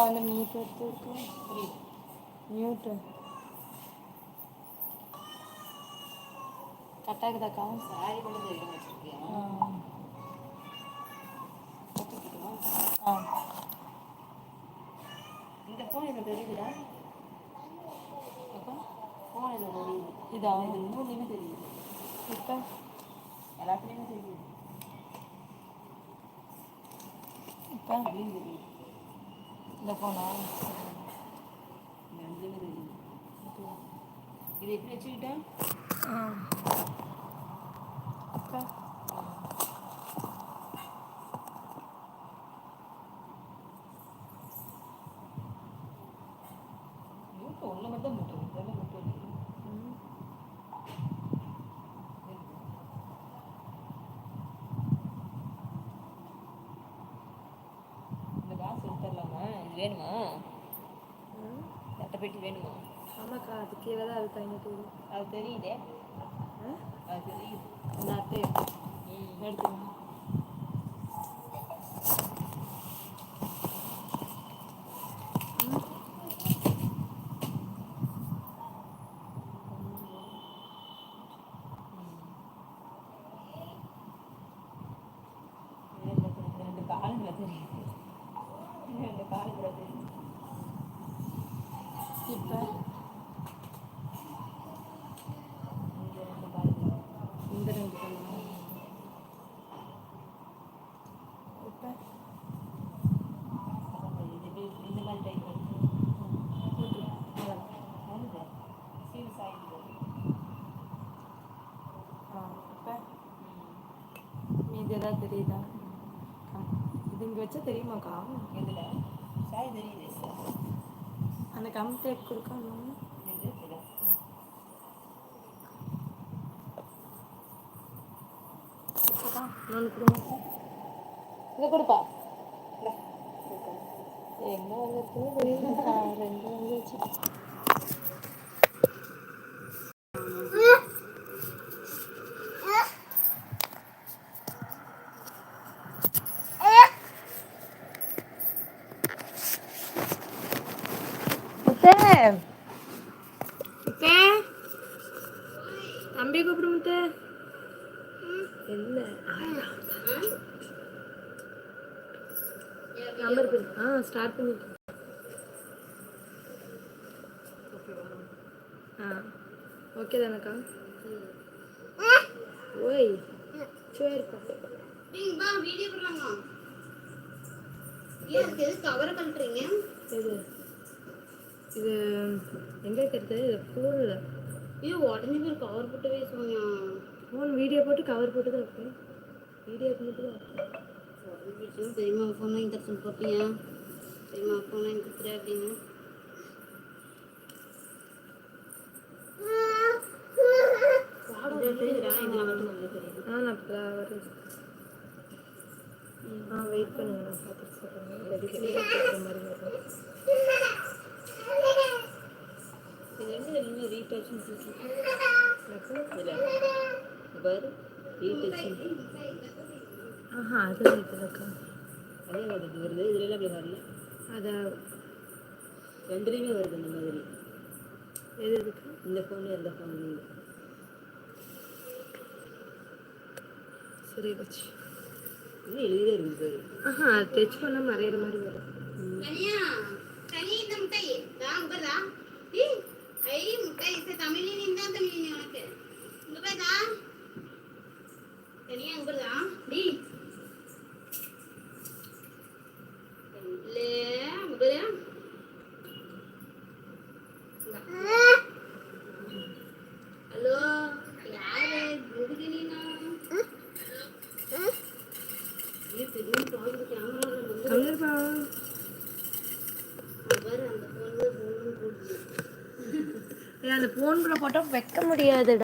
வந்து மியூட் எடுத்து mute கட்டாக்குதாக்கா sorry கூட தெரியும் வச்சுருக்கியா? இந்த ஃபோன் எனக்கு தெரியுதுடா. அப்போ ஃபோன் எனக்கு தெரியுது. இதா இது மூணுலேயுமே தெரியுது. இப்போ எல்லாத்துலேயுமே தெரியுது. இப்போ அப்படின்னு தெரியுது. இந்த ஃபோனா ரெண்டுமே தெரியுது. இதை எப்படி வச்சுக்கிட்டேன்? இப்போ ஒன்று மட்டும் மட்டும் இதெல்லாம் மட்டும் இந்த காசு எடுத்துடலாமா? இது வேணுமா? சட்டப்பெட்டி வேணுமா? ஆமாக்கா அது கீழே தான் அது தங்கிட்டு அது தெரியுதே. அது தெரியுது. அந்த அட்டை எடுத்துக்கோங்க. ரெண்டு காலுங்களை தெரியுது. ரெண்டு காலுங்களை தெரியுது. இப்போ இந்த ரெண்டு கால் இப்போ இந்த மாதிரி டைப் சீரியஸ் ஆகிடுது. இப்போ இது எதாவது தெரியுதா? இது இங்கே வச்சா தெரியுமாக்கா? எதில் சாய் தெரியுது. அந்த கம்ப்ளீட் கொடுக்கணும். நான் கொடுங்க. இங்கே கொடுப்பா. எங்கே வந்துருக்கு தெரியுது. ரெண்டு வந்து வச்சு தம்பி கூப்பிடு முட்டை. இல்லை நம்பர் ஸ்டார்ட் பண்ணிட்டு ஓகே தானக்கா? ஓய் சரிப்பா. வீடியோ போடலாமா? எது கவரை கட்டுறீங்க? இது இது எங்கே இருக்கிறது? இது ஃபோனில் இது உடனே பேர் கவர் போட்டு பேசுவாங்க. ஃபோன் வீடியோ போட்டு கவர் போட்டு தான் வைப்பேன். வீடியோ போட்டு தான் வைப்பேன். பெரியம்மா ஃபோன் வாங்கி தர சொல்லி பார்ப்பீங்க. பெரியம்மா ஃபோன் வாங்கி கொடுத்துரு அப்படின்னு. நான் வெயிட் பண்ணுங்க. நான் பார்த்துட்டு சொல்கிறேன். மாதிரி வரும். இது வந்து இன்னும் ரீடச்சுன்னு சொல்லிட்டு பாரு ரீடச்சு. அது இருக்குதுக்கா. அதே வருது வருது. இதுலாம் அப்படி வரல. அதை ரெண்டுலேயுமே வருது இந்த மாதிரி. எது இருக்கு? இந்த ஃபோனு அந்த ஃபோனு. சரி வச்சு இன்னும் எழுதியே இருக்குது. டச் பண்ணால் மறையிற மாதிரி வரும். ஹலோ யாரு? அந்த போன் கூட போட்டா வைக்க முடியாது.